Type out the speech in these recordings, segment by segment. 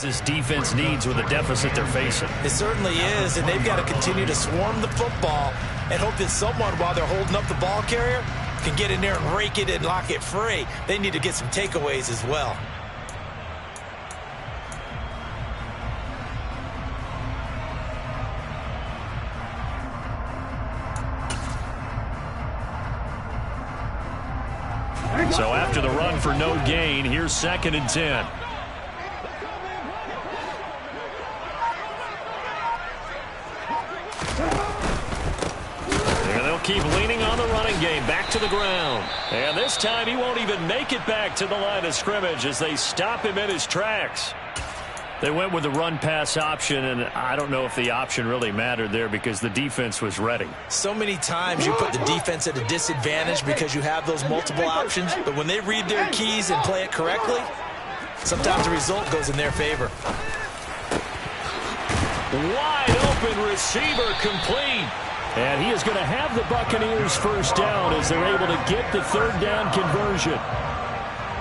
This defense needs with the deficit they're facing. It certainly is, and they've got to continue to swarm the football and hope that someone, while they're holding up the ball carrier, can get in there and rake it and lock it free. They need to get some takeaways as well. So after the run for no gain, here's 2nd and 10. And they'll keep leaning on the running game. Back to the ground. And this time he won't even make it back to the line of scrimmage as they stop him in his tracks. They went with the run-pass option, and I don't know if the option really mattered there because the defense was ready. So many times you put the defense at a disadvantage because you have those multiple options, but when they read their keys and play it correctly, sometimes the result goes in their favor. Wide open receiver complete. And he is going to have the Buccaneers first down as they're able to get the 3rd down conversion.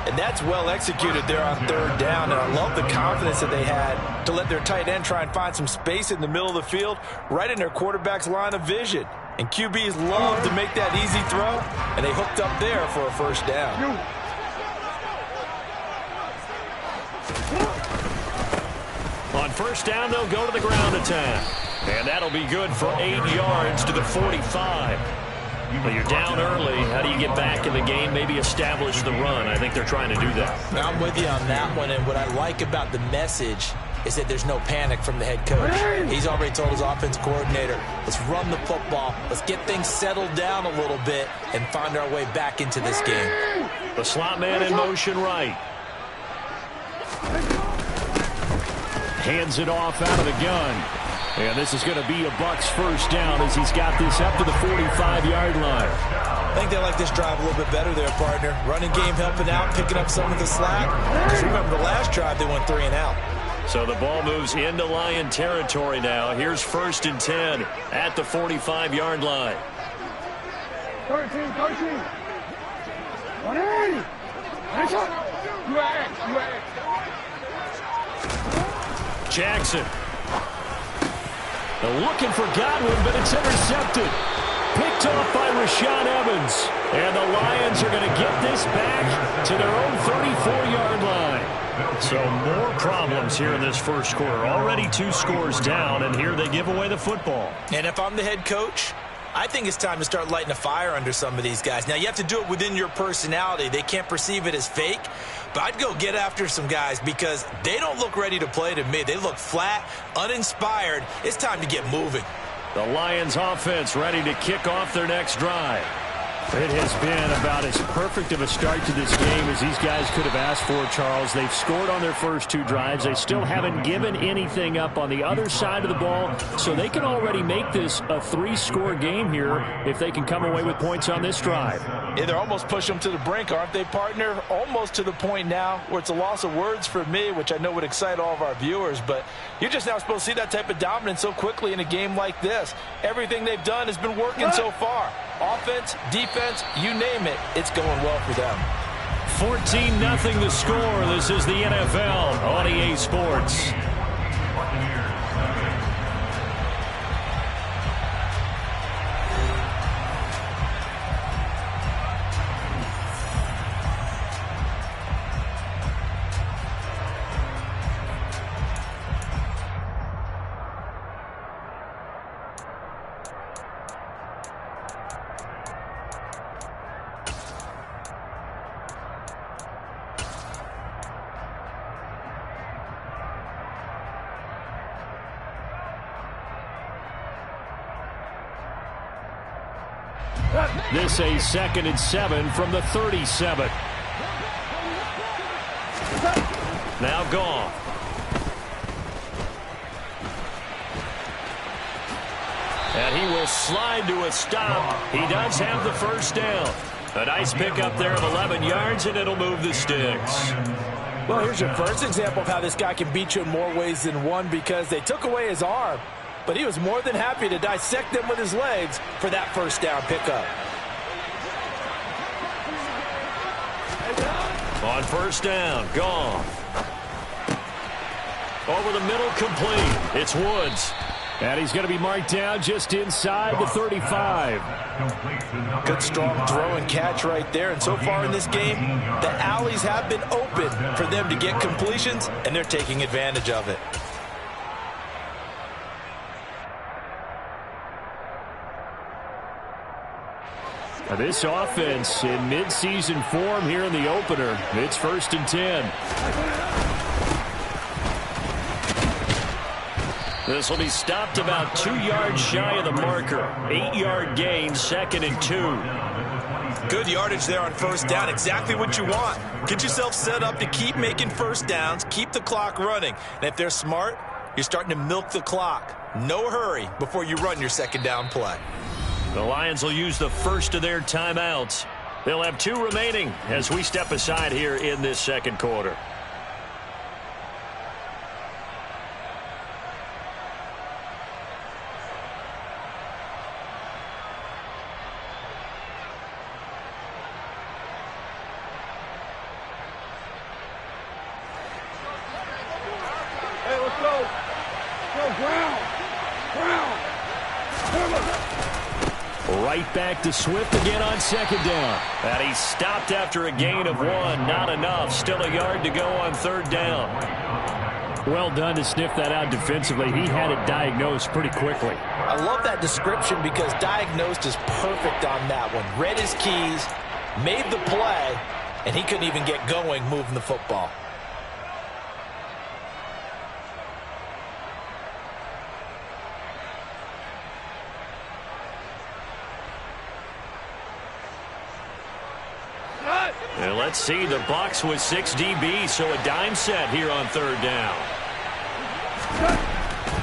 And that's well executed there on 3rd down. And I love the confidence that they had to let their tight end try and find some space in the middle of the field, right in their quarterback's line of vision. And QBs love to make that easy throw, and they hooked up there for a first down. On first down, they'll go to the ground attack. And that'll be good for 8 yards to the 45. But you're down early. How do you get back in the game? Maybe establish the run. I think they're trying to do that. Now, I'm with you on that one. And what I like about the message is that there's no panic from the head coach. He's already told his offense coordinator, let's run the football. Let's get things settled down a little bit and find our way back into this game. The slot man in motion right. Hands it off out of the gun. And this is going to be a Bucs first down as he's got this up to the 45-yard line. I think they like this drive a little bit better there, partner. Running game helping out, picking up some of the slack. Because remember, the last drive they went 3 and out. So the ball moves into Lion territory now. Here's 1st and 10 at the 45-yard line. 13. 180. Jackson. They're looking for Godwin, but it's intercepted. Picked off by Rashaan Evans. And the Lions are going to get this back to their own 34-yard line. So more problems here in this first quarter. Already 2 scores down, and here they give away the football. And if I'm the head coach, I think it's time to start lighting a fire under some of these guys. Now, you have to do it within your personality. They can't perceive it as fake. But I'd go get after some guys because they don't look ready to play to me. They look flat, uninspired. It's time to get moving. The Lions offense ready to kick off their next drive. It has been about as perfect of a start to this game as these guys could have asked for, Charles. They've scored on their first 2 drives. They still haven't given anything up on the other side of the ball, so they can already make this a 3-score game here if they can come away with points on this drive. Yeah, they're almost pushing them to the brink, aren't they, partner? Almost to the point now where it's a loss of words for me, which I know would excite all of our viewers, but you're just now supposed to see that type of dominance so quickly in a game like this. Everything they've done has been working so far. Offense, defense, you name it, it's going well for them. 14-0 the score. This is the NFL on EA Sports. This a 2nd and 7 from the 37. Now Goff. And he will slide to a stop. He does have the first down. A nice pickup there of 11 yards, and it'll move the sticks. Well, here's your first example of how this guy can beat you in more ways than one, because they took away his arm, but he was more than happy to dissect them with his legs for that first down pickup. On first down, Goff. Over the middle, complete. It's Woods. And he's going to be marked down just inside the 35. Good, strong throw and catch right there. And so far in this game, the alleys have been open for them to get completions, and they're taking advantage of it. This offense in midseason form here in the opener. It's 1st and 10. This will be stopped about 2 yards shy of the marker. 8-yard gain, 2nd and 2. Good yardage there on 1st down. Exactly what you want. Get yourself set up to keep making 1st downs, keep the clock running. And if they're smart, you're starting to milk the clock. No hurry before you run your 2nd down play. The Lions will use the first of their timeouts. They'll have 2 remaining as we step aside here in this 2nd quarter. Hey, let's go. Go, ground. Ground. Right back to Swift again on 2nd down. And he's stopped after a gain of 1. Not enough. Still a yard to go on 3rd down. Well done to sniff that out defensively. He had it diagnosed pretty quickly. I love that description because diagnosed is perfect on that one. Read his keys, made the play, and he couldn't even get going moving the football. And let's see, the Bucs with 6 DBs, so a dime set here on 3rd down.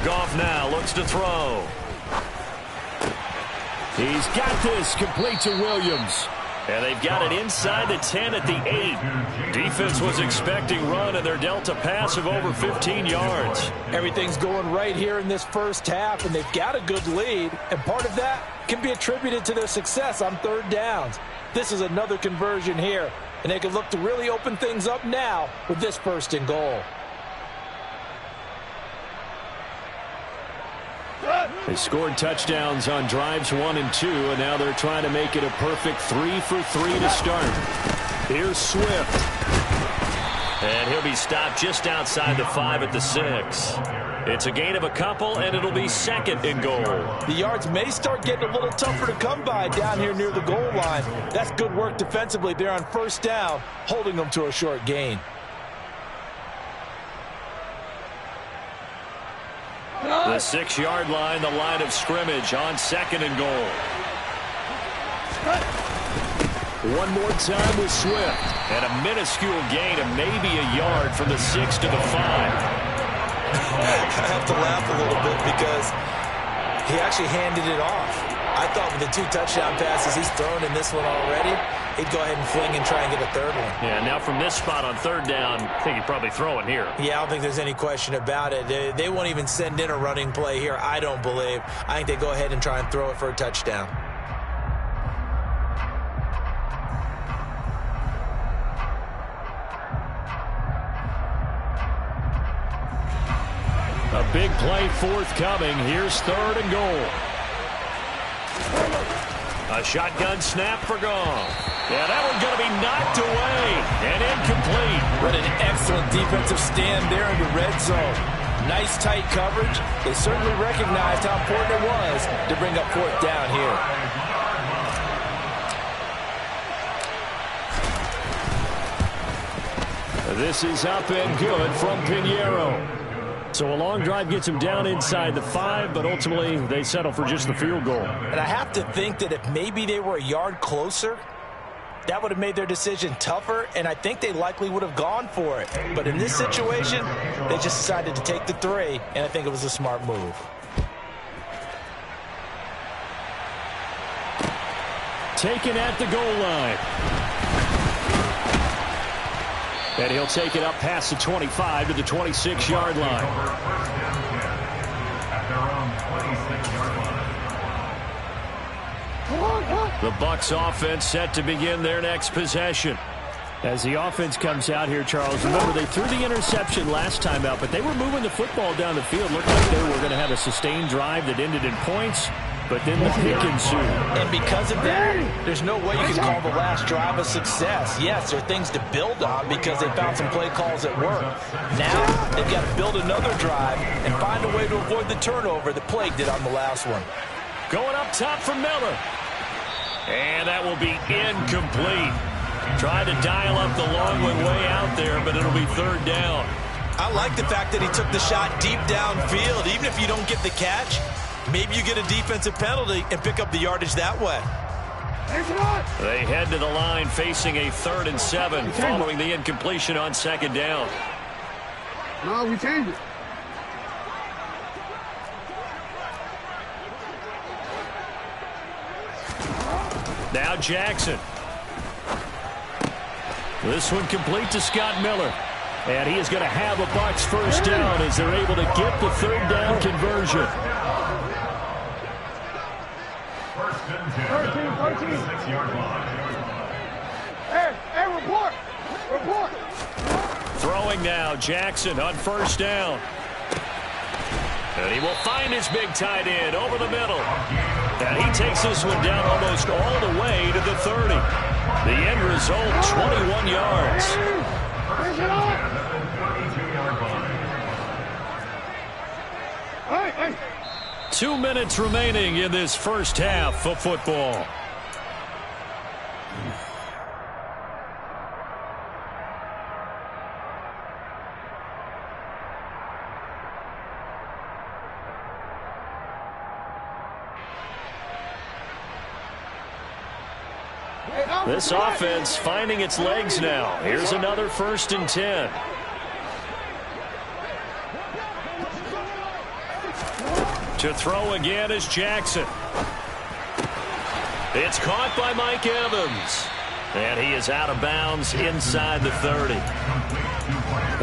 Goff now looks to throw. He's got this, complete to Williams. And they've got it inside the 10 at the 8. Defense was expecting run, and they're dealt a pass of over 15 yards. Everything's going right here in this 1st half, and they've got a good lead. And part of that can be attributed to their success on 3rd downs. This is another conversion here, and they can look to really open things up now with this 1st and goal. They scored touchdowns on drives 1 and 2, and now they're trying to make it a perfect 3 for 3 to start. Here's Swift. And he'll be stopped just outside the 5 at the 6. It's a gain of a couple, and it'll be 2nd and goal. The yards may start getting a little tougher to come by down here near the goal line. That's good work defensively there on 1st down, holding them to a short gain. The 6-yard line, the line of scrimmage on 2nd and goal. One more time with Swift. And a minuscule gain of maybe a yard from the 6 to the 5. I have to laugh a little bit because he actually handed it off. I thought with the 2 touchdown passes he's thrown in this one already, he'd go ahead and fling and try and get a 3rd one. Yeah, now from this spot on 3rd down, I think he'd probably throw it here. Yeah, I don't think there's any question about it. They won't even send in a running play here, I don't believe. I think they go ahead and try and throw it for a touchdown. A big play forthcoming. Here's 3rd and goal. A shotgun snap for Goff. Yeah, that one's going to be knocked away and incomplete. What an excellent defensive stand there in the red zone. Nice tight coverage. They certainly recognized how important it was to bring up 4th down here. This is up and good from Pinheiro. So a long drive gets him down inside the 5, but ultimately they settle for just the field goal. And I have to think that if maybe they were a yard closer, that would have made their decision tougher, and I think they likely would have gone for it. But in this situation, they just decided to take the 3, and I think it was a smart move. Taken at the goal line. And he'll take it up past the 25 to the 26-yard line. The Bucs offense set to begin their next possession. As the offense comes out here, Charles, remember they threw the interception last time out, but they were moving the football down the field. Looked like they were going to have a sustained drive that ended in points, but then the pick ensued. And because of that, there's no way you can call the last drive a success. Yes, there are things to build on because they found some play calls that work. Now, they've got to build another drive and find a way to avoid the turnover that plagued it on the last one. Going up top for Miller. And that will be incomplete. Tried to dial up the long one way out there, but it'll be third down. I like the fact that he took the shot deep downfield. Even if you don't get the catch, maybe you get a defensive penalty and pick up the yardage that way. They head to the line facing a 3rd and 7 following the incompletion on 2nd down. No, we changed it. Now Jackson. This one complete to Scott Miller. And he is going to have a Bucs first down as they're able to get the 3rd down conversion. 13. 6-yard line. Hey, report. Throwing now, Jackson on 1st down. And he will find his big tight end over the middle. And he takes this one down almost all the way to the 30. The end result, 21 yards. 2 minutes remaining in this first half of football. This offense finding its legs now. Here's another 1st and 10. To throw again is Jackson. It's caught by Mike Evans. And he is out of bounds inside the 30.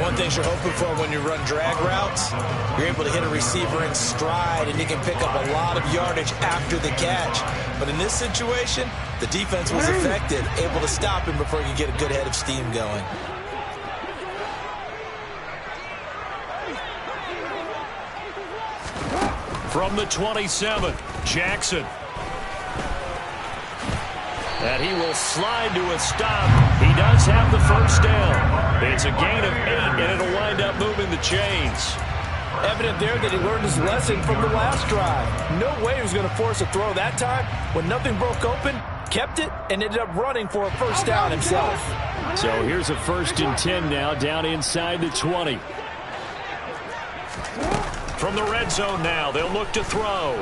One thing you're hoping for when you run drag routes, you're able to hit a receiver in stride and you can pick up a lot of yardage after the catch. But in this situation, the defense was effective, able to stop him before he could get a good head of steam going. From the 27, Jackson. And he will slide to a stop. He does have the first down. It's a gain of 8, and it'll wind up moving the chains. Evident there that he learned his lesson from the last drive. No way he was going to force a throw that time. When nothing broke open, kept it, and ended up running for a first down himself. So here's a 1st and 10 now, down inside the 20. From the red zone now, they'll look to throw.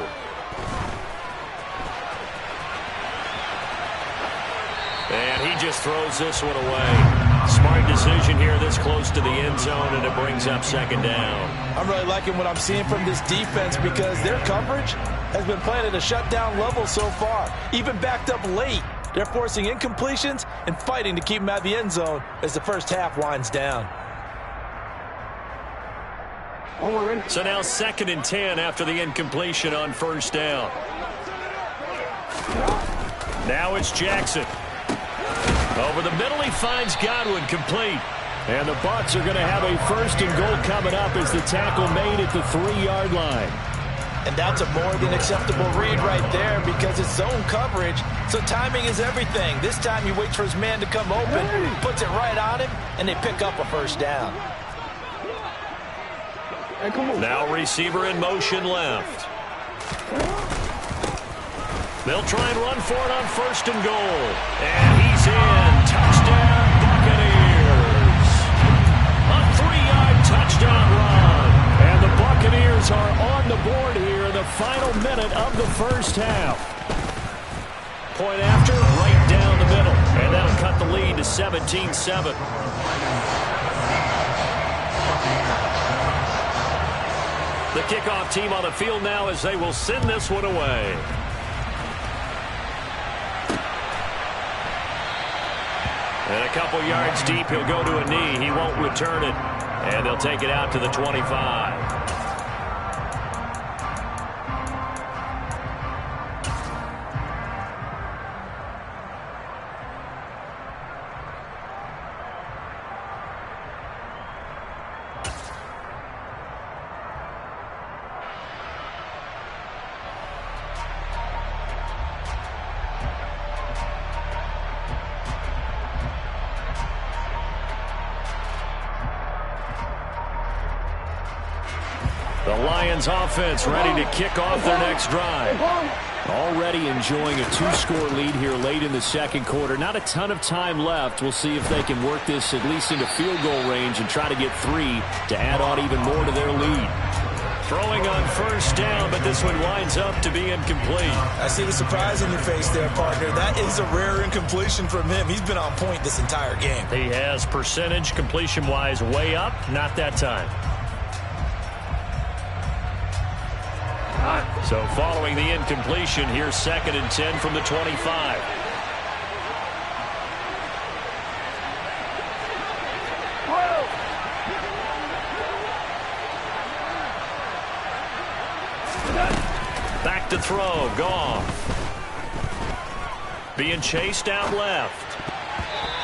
And he just throws this one away. Smart decision here this close to the end zone, and it brings up 2nd down. I'm really liking what I'm seeing from this defense because their coverage has been playing at a shutdown level so far. Even backed up late, they're forcing incompletions and fighting to keep them out of the end zone as the first half winds down. So now 2nd and 10 after the incompletion on 1st down. Now it's Jackson. Over the middle, he finds Godwin complete. And the Bucs are going to have a 1st and goal coming up as the tackle made at the 3-yard line. And that's a more than acceptable read right there because it's zone coverage, so timing is everything. This time he waits for his man to come open, puts it right on him, and they pick up a first down. Now receiver in motion left. They'll try and run for it on 1st and goal. And he's in. Touchdown, Buccaneers. A 3-yard touchdown run. And the Buccaneers are on the board here in the final minute of the first half. Point after, right down the middle. And that'll cut the lead to 17-7. The kickoff team on the field now as they will send this one away. And a couple yards deep, he'll go to a knee. He won't return it. And they'll take it out to the 25. The Lions offense ready to kick off their next drive. Already enjoying a 2-score lead here late in the second quarter. Not a ton of time left. We'll see if they can work this at least into field goal range and try to get 3 to add on even more to their lead. Throwing on first down, but this one winds up to be incomplete. I see the surprise in your face there, partner. That is a rare incompletion from him. He's been on point this entire game. He has percentage completion-wise way up. Not that time. So following the incompletion, here's 2nd and 10 from the 25. Back to throw, Goff. Being chased out left.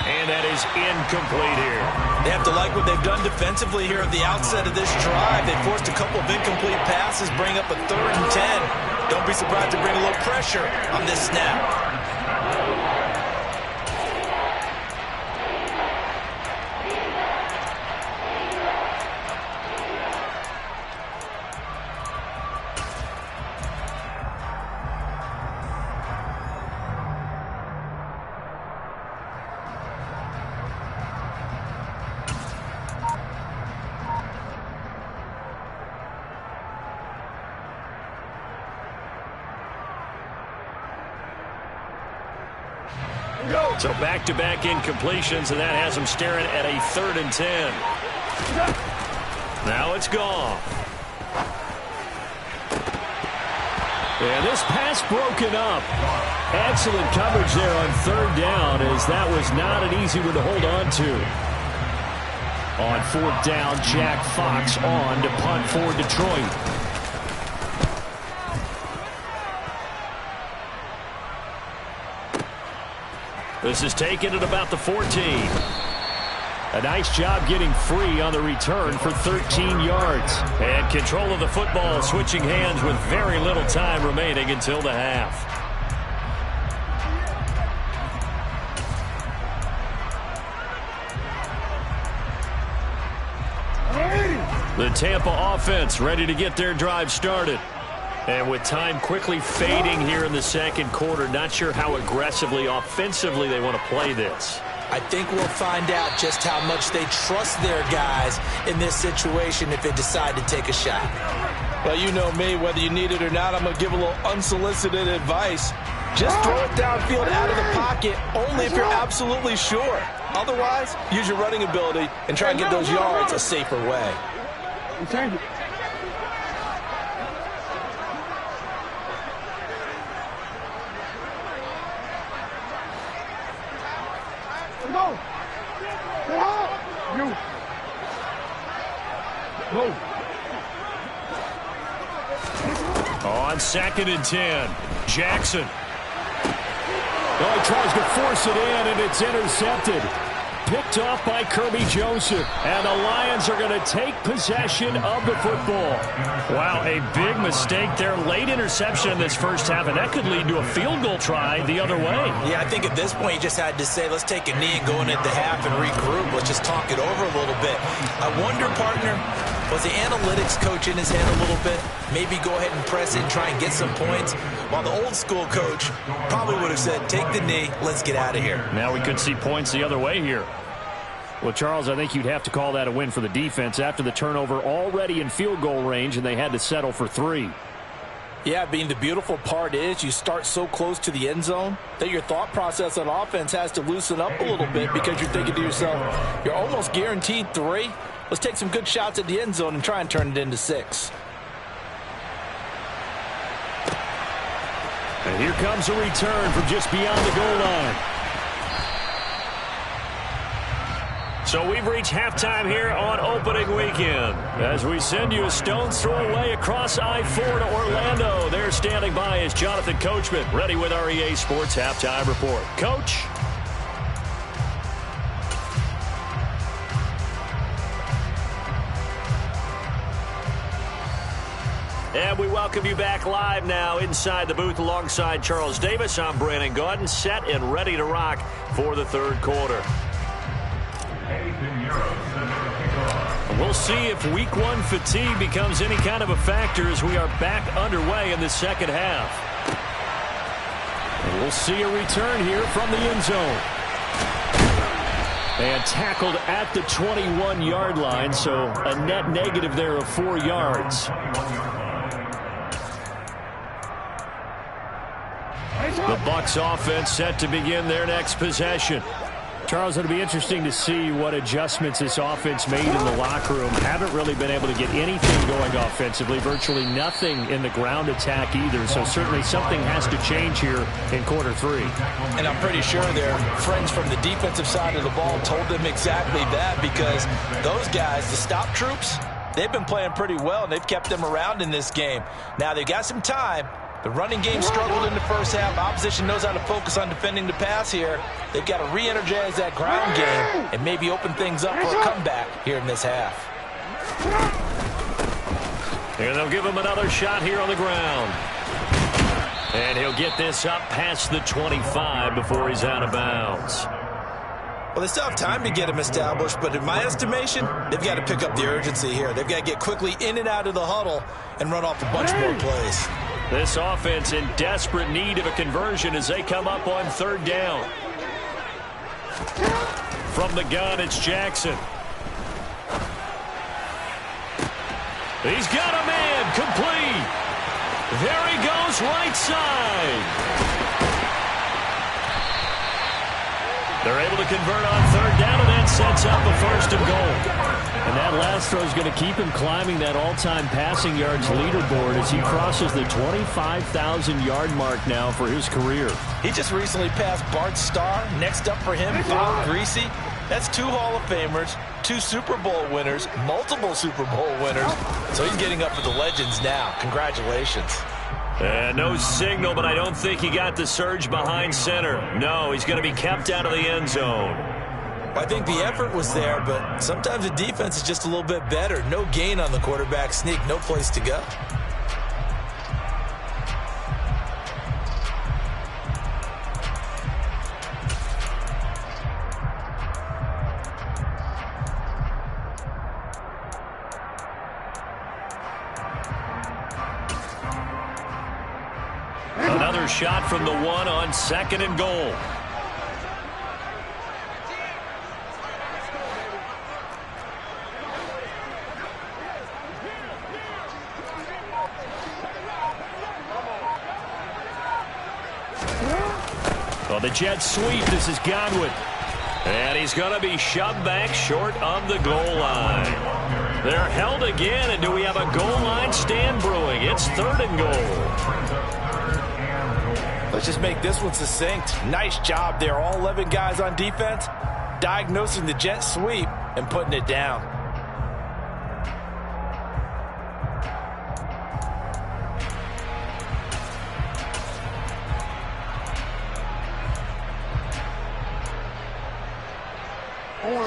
And that is incomplete here. They have to like what they've done defensively here at the outset of this drive. They forced a couple of incomplete passes, bring up a 3rd and 10. Don't be surprised to bring a little pressure on this snap. So back-to-back incompletions, and that has them staring at a 3rd and 10. Now it's Goff. And this pass broken up. Excellent coverage there on 3rd down, as that was not an easy one to hold on to. On 4th down, Jack Fox on to punt for Detroit. This is taken at about the 14. A nice job getting free on the return for 13 yards. And control of the football switching hands with very little time remaining until the half. The Tampa offense ready to get their drive started. And with time quickly fading here in the second quarter, not sure how aggressively, offensively they want to play this. I think we'll find out just how much they trust their guys in this situation if they decide to take a shot. Well, you know me, whether you need it or not, I'm going to give a little unsolicited advice. Just throw it downfield out of the pocket, only if you're absolutely sure. Otherwise, use your running ability and try and get those yards a safer way. Change it. Go. You. Go. On 2nd and 10, Jackson. Oh, he tries to force it in, and it's intercepted. Picked off by Kirby Joseph. And the Lions are going to take possession of the football. Wow, a big mistake there. Late interception in this first half, and that could lead to a field goal try the other way. Yeah, I think at this point you just had to say, let's take a knee and go into the half and regroup. Let's just talk it over a little bit. I wonder, partner, was the analytics coach in his head a little bit? Maybe go ahead and press it and try and get some points? While the old school coach probably would have said, take the knee, let's get out of here. Now we could see points the other way here. Well, Charles, I think you'd have to call that a win for the defense after the turnover already in field goal range, and they had to settle for 3. Yeah, the beautiful part is you start so close to the end zone that your thought process on offense has to loosen up a little bit because you're thinking to yourself, you're almost guaranteed 3. Let's take some good shots at the end zone and try and turn it into 6. And here comes a return from just beyond the goal line. So we've reached halftime here on opening weekend as we send you a stone's throw away across I-4 to Orlando. There standing by is Jonathan Coachman, ready with our EA Sports Halftime Report. Coach. And we welcome you back live now inside the booth alongside Charles Davis. I'm Brandon Gaudin, set and ready to rock for the third quarter. We'll see if week one fatigue becomes any kind of a factor as we are back underway in the second half. And we'll see a return here from the end zone. And tackled at the 21-yard line, so a net negative there of 4 yards. The Bucs offense set to begin their next possession. Charles, it'll be interesting to see what adjustments this offense made in the locker room. Haven't really been able to get anything going offensively. Virtually nothing in the ground attack either. So certainly something has to change here in quarter 3. And I'm pretty sure their friends from the defensive side of the ball told them exactly that, because those guys, the stop troops, they've been playing pretty well, and they've kept them around in this game. Now, they've got some time. The running game struggled in the first half. Opposition knows how to focus on defending the pass here. They've got to re-energize that ground game and maybe open things up for a comeback here in this half. And they'll give him another shot here on the ground. And he'll get this up past the 25 before he's out of bounds. Well, they still have time to get him established, but in my estimation, they've got to pick up the urgency here. They've got to get quickly in and out of the huddle and run off a bunch more plays. This offense in desperate need of a conversion as they come up on 3rd down. From the gun, it's Jackson. He's got a man, complete. There he goes, right side. They're able to convert on 3rd down, and that sets up a 1st and goal. And that last throw is going to keep him climbing that all-time passing yards leaderboard as he crosses the 25,000-yard mark now for his career. He just recently passed Bart Starr. Next up for him, Bob Greasy. That's 2 Hall of Famers, 2 Super Bowl winners, multiple Super Bowl winners. So he's getting up for the legends now. Congratulations. No signal, but I don't think he got the surge behind center. No, he's going to be kept out of the end zone. I think the effort was there, but sometimes the defense is just a little bit better. No gain on the quarterback sneak, no place to go. Another shot from the 1 on 2nd and goal. Well, the jet sweep. This is Godwin. And he's going to be shoved back short of the goal line. They're held again, and do we have a goal line stand brewing? It's 3rd and goal. Let's just make this one succinct. Nice job there. All 11 guys on defense diagnosing the jet sweep and putting it down.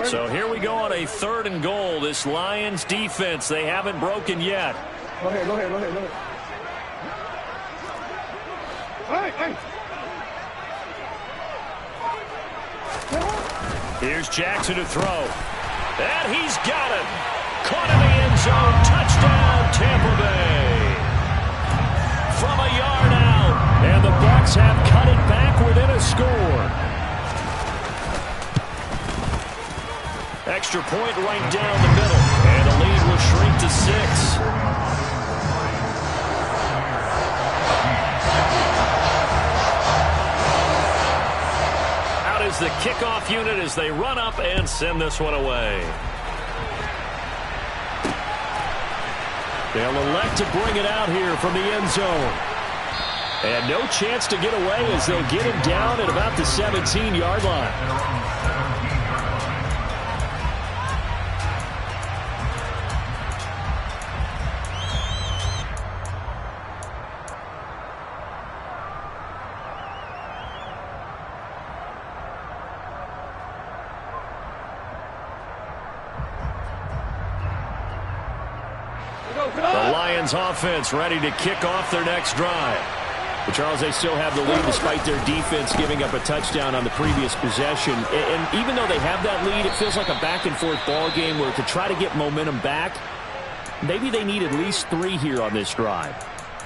So here we go on a 3rd and goal. This Lions defense, they haven't broken yet. Go ahead, go ahead, go ahead, go ahead. Hey, hey. Here's Jackson to throw. And he's got it. Caught in the end zone. Touchdown, Tampa Bay. From a yard out. And the Bucs have cut it back within a score. Extra point right down the middle. And the lead will shrink to 6. Out is the kickoff unit as they run up and send this one away. They'll elect to bring it out here from the end zone. And no chance to get away as they'll get him down at about the 17-yard line. The Lions offense ready to kick off their next drive. But Charles, they still have the lead despite their defense giving up a touchdown on the previous possession. And even though they have that lead, it feels like a back-and-forth ball game where to try to get momentum back, maybe they need at least 3 here on this drive.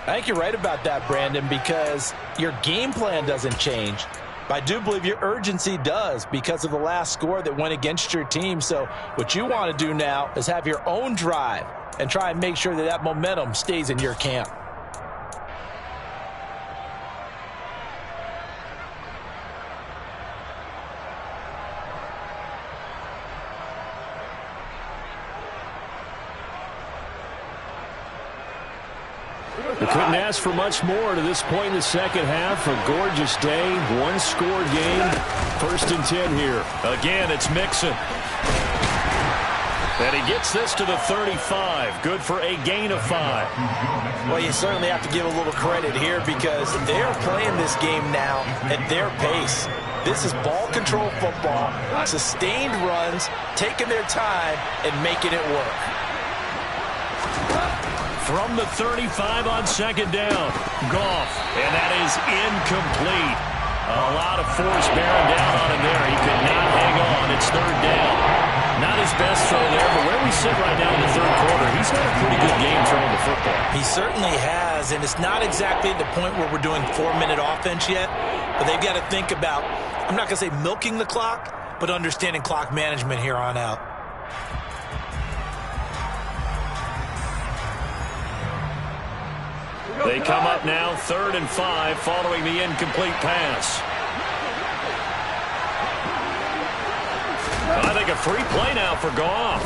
I think you're right about that, Brandon, because your game plan doesn't change. But I do believe your urgency does because of the last score that went against your team. So what you want to do now is have your own drive and try and make sure that that momentum stays in your camp. They couldn't ask for much more to this point in the second half. A gorgeous day, one-score game. 1st and 10 here. Again, it's Mixon. And he gets this to the 35. Good for a gain of 5. Well, you certainly have to give a little credit here because they're playing this game now at their pace. This is ball control football, sustained runs, taking their time and making it work. From the 35 on 2nd down, Goff, and that is incomplete. A lot of force bearing down on him there. He could not hang on. It's 3rd down. Not his best throw there, but where we sit right now in the 3rd quarter, he's had a pretty good game throwing the football. He certainly has, and it's not exactly at the point where we're doing 4-minute offense yet, but they've got to think about, I'm not going to say milking the clock, but understanding clock management here on out. They come up now 3rd and 5 following the incomplete pass. I think a free play now for Goff.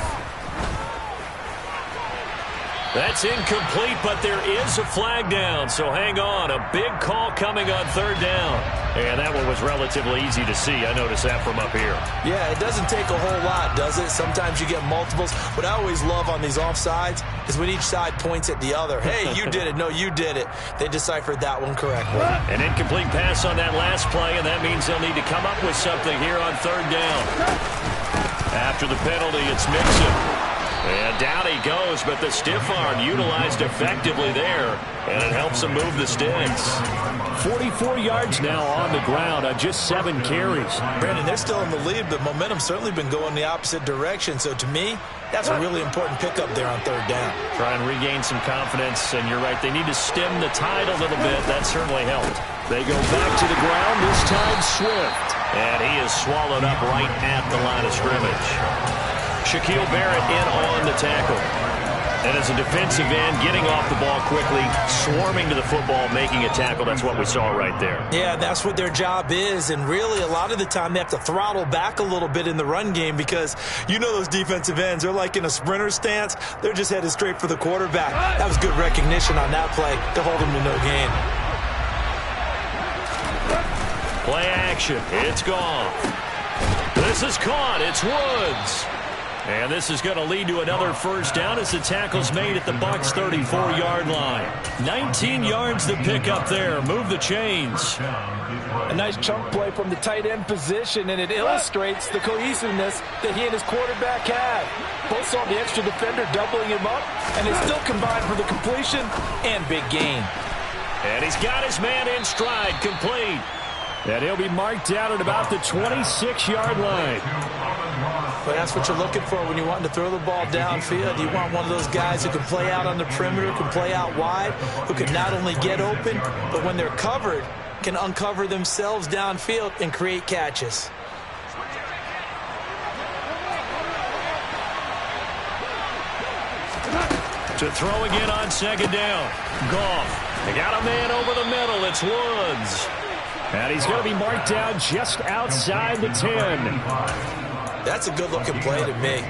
That's incomplete, but there is a flag down, so hang on. A big call coming on 3rd down. And that one was relatively easy to see. I noticed that from up here. Yeah, it doesn't take a whole lot, does it? Sometimes you get multiples. What I always love on these offsides is when each side points at the other. Hey, you did it. No, you did it. They deciphered that one correctly. An incomplete pass on that last play, and that means they'll need to come up with something here on 3rd down. After the penalty, it's Mixon. And down he goes, but the stiff arm utilized effectively there, and it helps him move the sticks. 44 yards now on the ground on just 7 carries. Brandon, they're still in the lead, but momentum's certainly been going the opposite direction. So to me, that's a really important pickup there on 3rd down. Try and regain some confidence, and you're right, they need to stem the tide a little bit. That certainly helped. They go back to the ground, this time Swift. And he is swallowed up right at the line of scrimmage. Shaquille Barrett in on the tackle. And as a defensive end, getting off the ball quickly, swarming to the football, making a tackle. That's what we saw right there. Yeah, that's what their job is. And really, a lot of the time, they have to throttle back a little bit in the run game because you know those defensive ends, they're like in a sprinter stance. They're just headed straight for the quarterback. That was good recognition on that play to hold him to no gain. Play action. It's gone. This is caught. It's Woods. And this is going to lead to another 1st down as the tackle's made at the Bucs 34-yard line. 19 yards to pick up there. Move the chains. A nice chunk play from the tight end position, and it illustrates the cohesiveness that he and his quarterback had. Both saw the extra defender doubling him up, and they still combined for the completion and big gain. And he's got his man in stride, complete. And he'll be marked down at about the 26-yard line. But that's what you're looking for when you want to throw the ball downfield. You want one of those guys who can play out on the perimeter, can play out wide, who can not only get open, but when they're covered, can uncover themselves downfield and create catches. To throw again on 2nd down. Goff. They got a man over the middle. It's Woods. And he's going to be marked down just outside the 10. That's a good-looking play to me.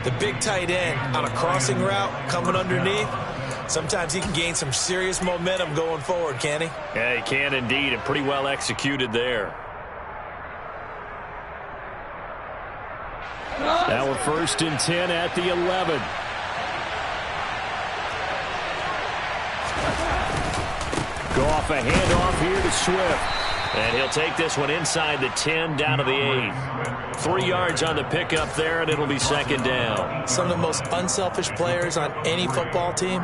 The big tight end on a crossing route coming underneath. Sometimes he can gain some serious momentum going forward, can he? Yeah, he can indeed, and pretty well executed there. Now we're 1st and 10 at the 11. Goff a handoff here to Swift. And he'll take this one inside the 10 down to the 8. 3 yards on the pickup there, and it'll be second down. Some of the most unselfish players on any football team,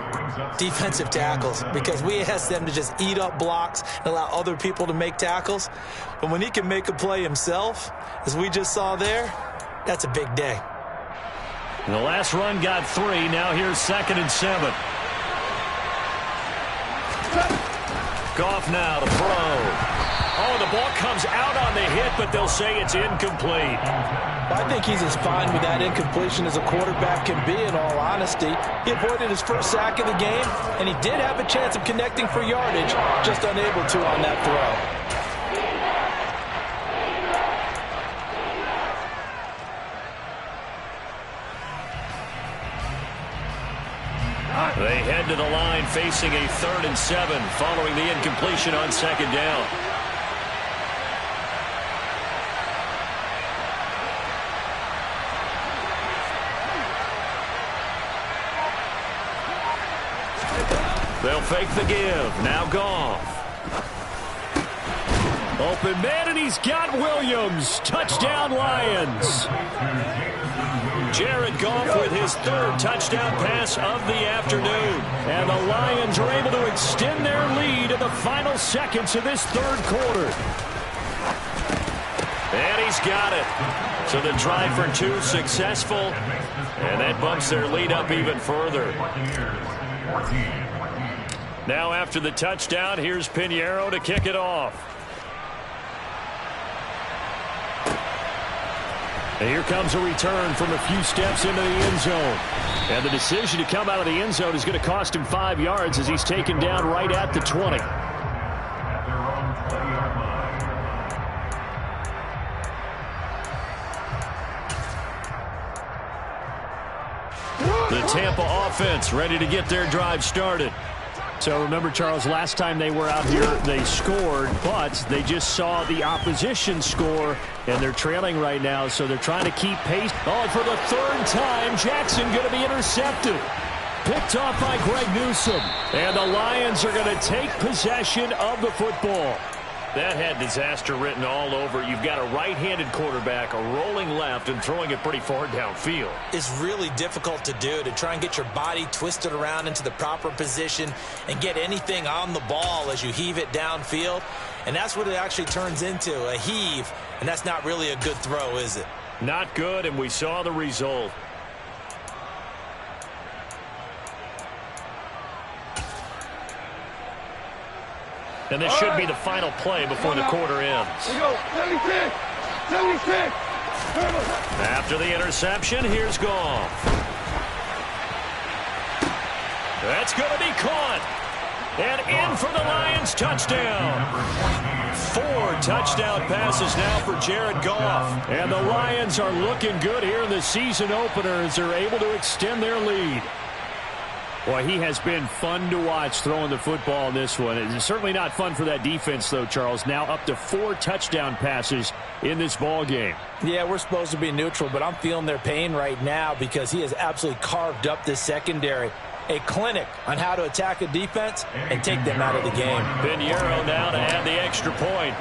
defensive tackles, because we ask them to just eat up blocks and allow other people to make tackles. But when he can make a play himself, as we just saw there, that's a big day. The last run got 3. Now here's 2nd and 7. Goff now to throw. Oh, the ball comes out on the hit, but they'll say it's incomplete. I think he's as fine with that incompletion as a quarterback can be, in all honesty. He avoided his first sack of the game, and he did have a chance of connecting for yardage, just unable to on that throw. They head to the line facing a 3rd and 7 following the incompletion on 2nd down. They'll fake the give. Now Goff. Open man, and he's got Williams. Touchdown, Lions. Jared Goff with his 3rd touchdown pass of the afternoon. And the Lions are able to extend their lead in the final seconds of this 3rd quarter. And he's got it. So the drive for 2 successful. And that bumps their lead up even further. Now after the touchdown, here's Pinheiro to kick it off. And here comes a return from a few steps into the end zone. And the decision to come out of the end zone is going to cost him 5 yards as he's taken down right at the 20. The Tampa offense ready to get their drive started. So remember, Charles, last time they were out here, they scored, but they just saw the opposition score, and they're trailing right now, so they're trying to keep pace. Oh, and for the 3rd time, Jackson going to be intercepted. Picked off by Greg Newsome. And the Lions are going to take possession of the football. That had disaster written all over. You've got a right-handed quarterback, a rolling left, and throwing it pretty far downfield. It's really difficult to do, to try and get your body twisted around into the proper position and get anything on the ball as you heave it downfield. And that's what it actually turns into, a heave. And that's not really a good throw, is it? Not good, and we saw the result. And this should be the final play before the quarter ends. Here we go. 76. 76. After the interception, here's Goff. That's going to be caught. And in for the Lions touchdown. 4 touchdown passes now for Jared Goff. And the Lions are looking good here in the season opener as they're able to extend their lead. Boy, he has been fun to watch throwing the football in this one. It's certainly not fun for that defense, though, Charles. Now up to 4 touchdown passes in this ball game. Yeah, we're supposed to be neutral, but I'm feeling their pain right now because he has absolutely carved up this secondary. A clinic on how to attack a defense and take them out of the game. Pinheiro now to add the extra point.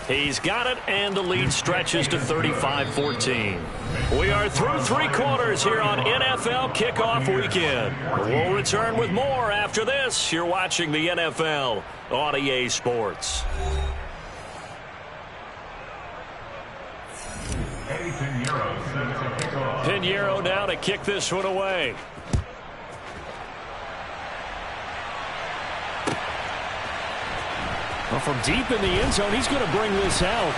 He's got it, and the lead stretches to 35-14. We are through 3 quarters here on NFL Kickoff Weekend. We'll return with more after this. You're watching the NFL on EA Sports. Pinheiro now to kick this one away. Well, from deep in the end zone, he's going to bring this out.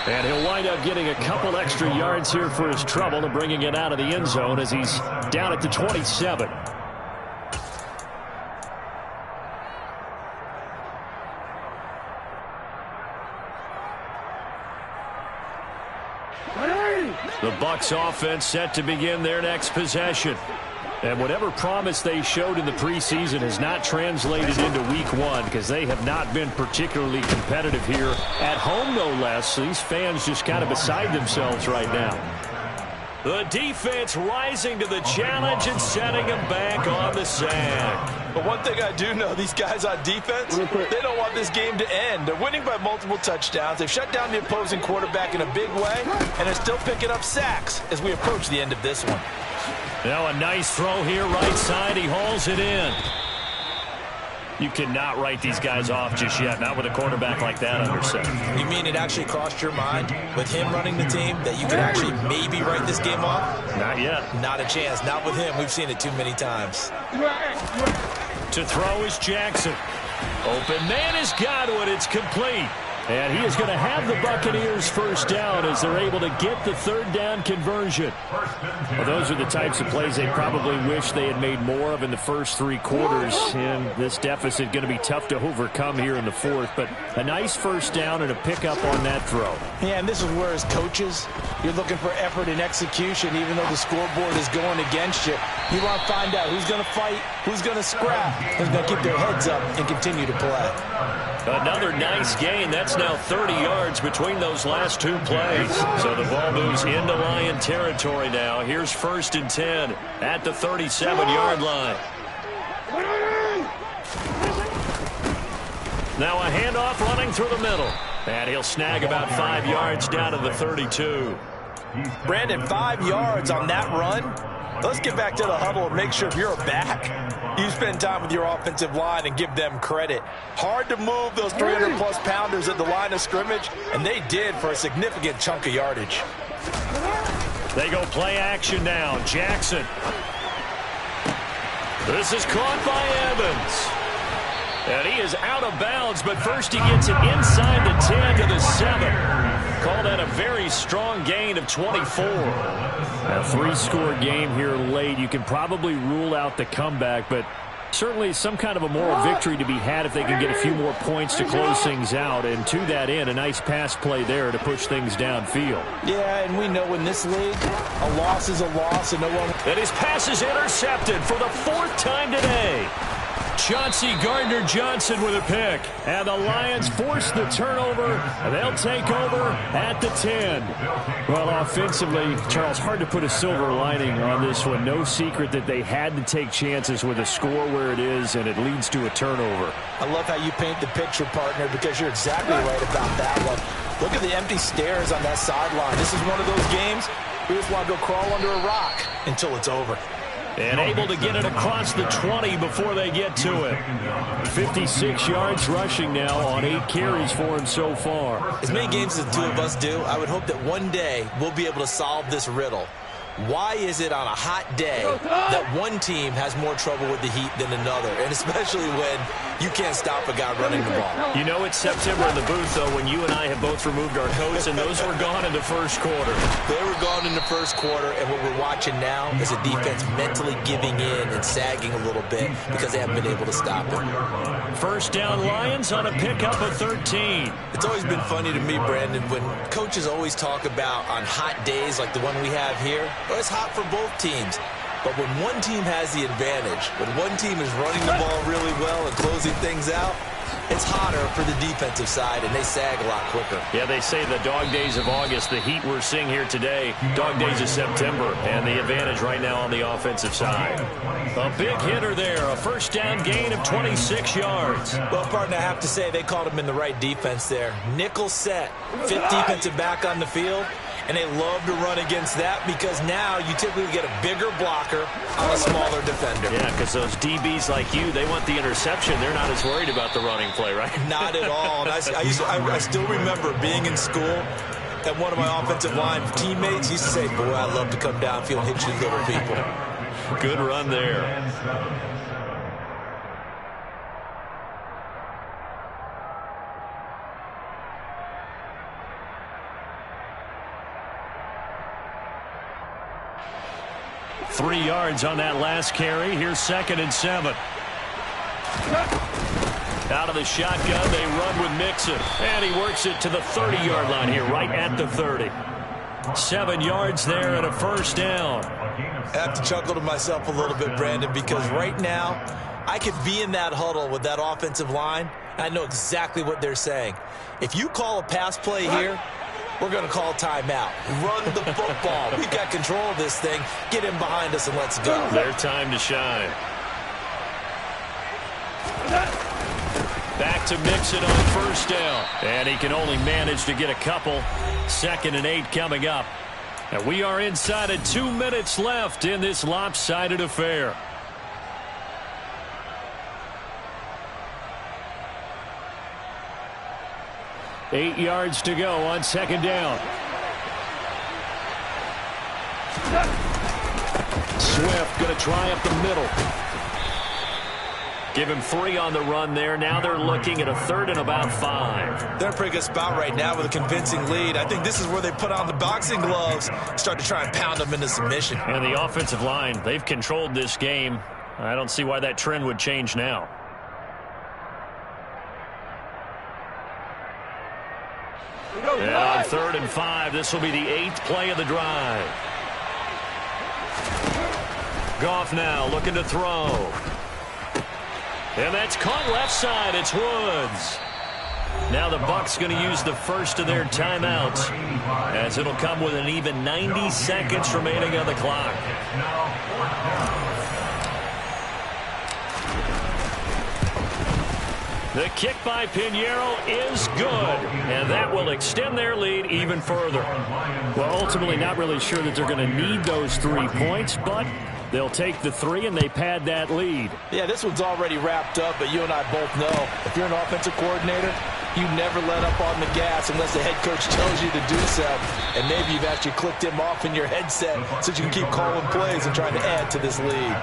And he'll wind up getting a couple extra yards here for his trouble and bringing it out of the end zone as he's down at the 27. The Bucs offense set to begin their next possession. And whatever promise they showed in the preseason has not translated into week 1 because they have not been particularly competitive here at home, no less. So these fans just kind of beside themselves right now. The defense rising to the challenge and setting them back on the sack. But one thing I do know, these guys on defense, they don't want this game to end. They're winning by multiple touchdowns. They've shut down the opposing quarterback in a big way, and they're still picking up sacks as we approach the end of this one. Now a nice throw here, right side. He hauls it in. You cannot write these guys off just yet, not with a quarterback like that under center. You mean it actually crossed your mind with him running the team that you could actually maybe write this game off? Not yet. Not a chance. Not with him. We've seen it too many times. To throw is Jackson. Open man is Godwin. It's complete. And he is going to have the Buccaneers first down as they're able to get the third down conversion. Well, those are the types of plays they probably wish they had made more of in the first three quarters. And this deficit going to be tough to overcome here in the fourth. But a nice first down and a pickup on that throw. Yeah, and this is where as coaches, you're looking for effort and execution, even though the scoreboard is going against you. You want to find out who's going to fight, who's going to scrap, who's going to keep their heads up and continue to play. Another nice gain. That's now 30 yards between those last two plays. So the ball moves into Lion territory now. Here's 1st and 10 at the 37-yard line. Now a handoff running through the middle. And he'll snag about 5 yards down to the 32. Brandon, 5 yards on that run. Let's get back to the huddle and make sure you're back. You spend time with your offensive line and give them credit. Hard to move those 300-plus pounders at the line of scrimmage, and they did for a significant chunk of yardage. They go play action now. Jackson. This is caught by Evans. And he is out of bounds, but first he gets it inside the 10 to the 7. Call that a very strong gain of 24. A 3-score game here late. You can probably rule out the comeback, but certainly some kind of a moral victory to be had if they can get a few more points to close things out. And to that end, a nice pass play there to push things downfield. Yeah, and we know in this league, a loss is a loss, and no one... And his pass is intercepted for the 4th time today. Chauncey Gardner-Johnson with a pick. And the Lions force the turnover. And they'll take over at the 10. Well, offensively, Charles, hard to put a silver lining on this one. No secret that they had to take chances with a score where it is, and it leads to a turnover. I love how you paint the picture, partner, because you're exactly right about that one. Look at the empty stares on that sideline. This is one of those games we just want to go crawl under a rock until it's over. And able to get it across the 20 before they get to it. 56 yards rushing now on 8 carries for him so far. As many games as the two of us do, I would hope that one day we'll be able to solve this riddle. Why is it on a hot day that one team has more trouble with the heat than another? And especially when you can't stop a guy running the ball. You know it's September in the booth, though, when you and I have both removed our coats, and those were gone in the first quarter. They were gone in the first quarter, and what we're watching now is a defense mentally giving in and sagging a little bit because they haven't been able to stop it. First down Lions on a pickup of 13. It's always been funny to me, Brandon, when coaches always talk about on hot days like the one we have here, well, it's hot for both teams. But when one team has the advantage, when one team is running the ball really well and closing things out, it's hotter for the defensive side, and they sag a lot quicker. Yeah, they say the dog days of August, the heat we're seeing here today, dog days of September, and the advantage right now on the offensive side. A big hitter there, a first down gain of 26 yards. Well, partner, I have to say they called him in the right defense there. Nickel set, 5th defensive back on the field. And they love to run against that because now you typically get a bigger blocker on a smaller defender. Yeah, because those DBs like you, they want the interception. They're not as worried about the running play, right? Not at all. And I still remember being in school, and one of my offensive line teammates used to say, boy, I love to come downfield and hit you little people. Good run there. 3 yards on that last carry. Here's 2nd and 7. Out of the shotgun, they run with Mixon. And he works it to the 30-yard line here, right at the 30. 7 yards there and a first down. I have to chuckle to myself a little bit, Brandon, because right now I could be in that huddle with that offensive line, and I know exactly what they're saying. If you call a pass play here, we're going to call timeout. Run the football. We've got control of this thing. Get him behind us and let's go. Their time to shine. Back to Mixon on first down. And he can only manage to get a couple. 2nd and 8 coming up. And we are inside of 2 minutes left in this lopsided affair. Eight yards to go on 2nd down. Swift going to try up the middle. Give him 3 on the run there. Now they're looking at a 3rd and about 5. They're in a pretty good spot right now with a convincing lead. I think this is where they put on the boxing gloves, start to try and pound them into submission. And the offensive line, they've controlled this game. I don't see why that trend would change now. And on 3rd and 5, this will be the 8th play of the drive. Goff now looking to throw. And that's caught left side. It's Woods. Now the Bucs going to use the first of their timeouts, as it'll come with an even 90 seconds remaining on the clock. The kick by Pinheiro is good, and that will extend their lead even further. Well, ultimately not really sure that they're going to need those 3 points, but they'll take the 3 and they pad that lead. Yeah, this one's already wrapped up, but you and I both know if you're an offensive coordinator, you never let up on the gas unless the head coach tells you to do so. And maybe you've actually clicked him off in your headset so you can keep calling plays and trying to add to this lead.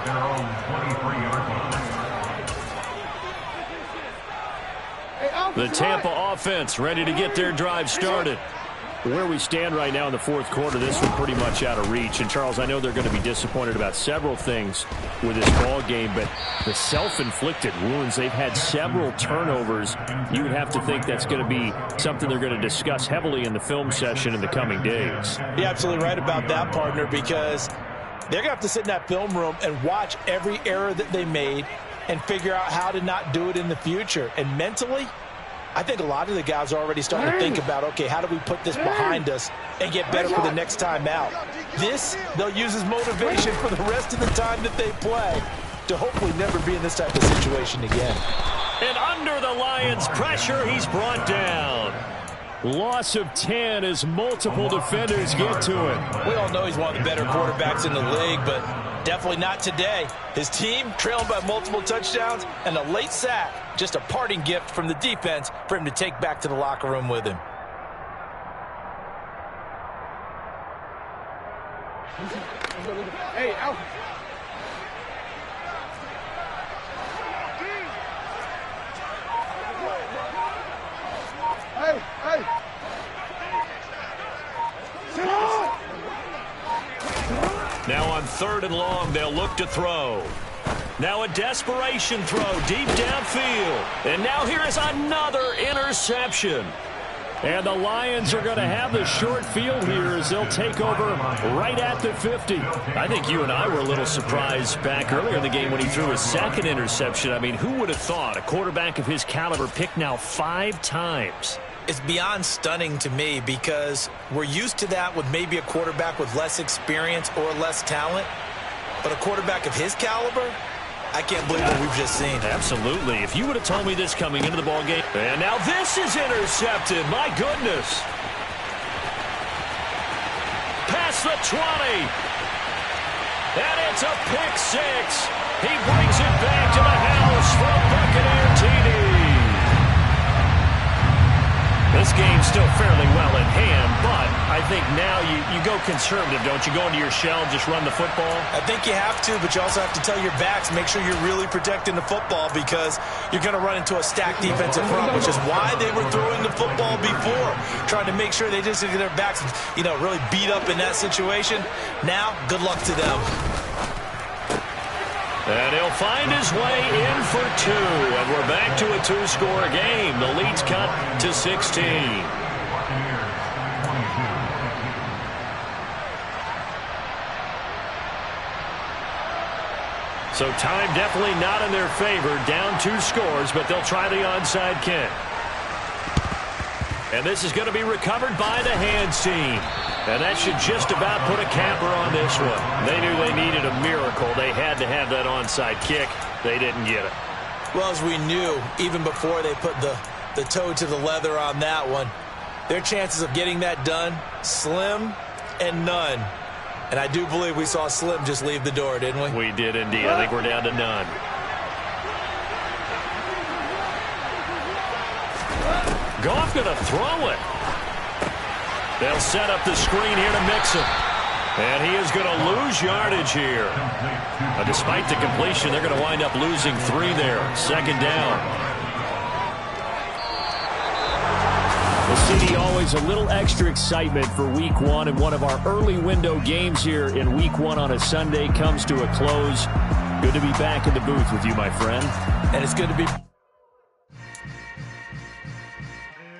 The Tampa offense ready to get their drive started. Where we stand right now in the 4th quarter, this one pretty much out of reach. And, Charles, I know they're going to be disappointed about several things with this ball game, but the self-inflicted wounds, they've had several turnovers. You would have to think that's going to be something they're going to discuss heavily in the film session in the coming days. You're absolutely right about that, partner, because they're going to have to sit in that film room and watch every error that they made and figure out how to not do it in the future. And mentally, I think a lot of the guys are already starting to think about, okay, how do we put this behind us and get better for the next time out? This, they'll use as motivation for the rest of the time that they play to hopefully never be in this type of situation again. And under the Lions' pressure, he's brought down. Loss of 10 as multiple defenders get to him. We all know he's one of the better quarterbacks in the league, but definitely not today. His team trailing by multiple touchdowns and a late sack. Just a parting gift from the defense for him to take back to the locker room with him. Hey, Alfred. Hey, hey. Now on 3rd and long, they'll look to throw. Now a desperation throw deep downfield. And now here is another interception. And the Lions are going to have the short field here as they'll take over right at the 50. I think you and I were a little surprised back earlier in the game when he threw his 2nd interception. I mean, who would have thought a quarterback of his caliber picked now 5 times? It's beyond stunning to me because we're used to that with maybe a quarterback with less experience or less talent. But a quarterback of his caliber, I can't believe what we've just seen. Absolutely. If you would have told me this coming into the ballgame. And now this is intercepted. My goodness. Past the 20. And it's a pick 6. He brings it back to the house from Buccaneer TD. This game's still fairly well in hand, but I think now you go conservative, don't you? Go into your shell, just run the football? I think you have to, but you also have to tell your backs, make sure you're really protecting the football because you're going to run into a stacked defensive front, which is why they were throwing the football before, trying to make sure they just get their backs, really beat up in that situation. Now, good luck to them. And he'll find his way in for 2. And we're back to a 2-score game. The lead's cut to 16. So time definitely not in their favor. Down 2 scores, but they'll try the onside kick. And this is going to be recovered by the hands team. And that should just about put a capper on this one. They knew they needed a miracle. They had to have that onside kick. They didn't get it. Well, as we knew, even before they put the toe to the leather on that one, their chances of getting that done, slim and none. And I do believe we saw Slim just leave the door, didn't we? We did indeed. I think we're down to none. Goff going to throw it. They'll set up the screen here to Mixon. And he is going to lose yardage here. Despite the completion, they're going to wind up losing 3 there. Second down. Well, CD, always a little extra excitement for Week 1, and one of our early window games here in Week 1 on a Sunday comes to a close. Good to be back in the booth with you, my friend. And it's good to be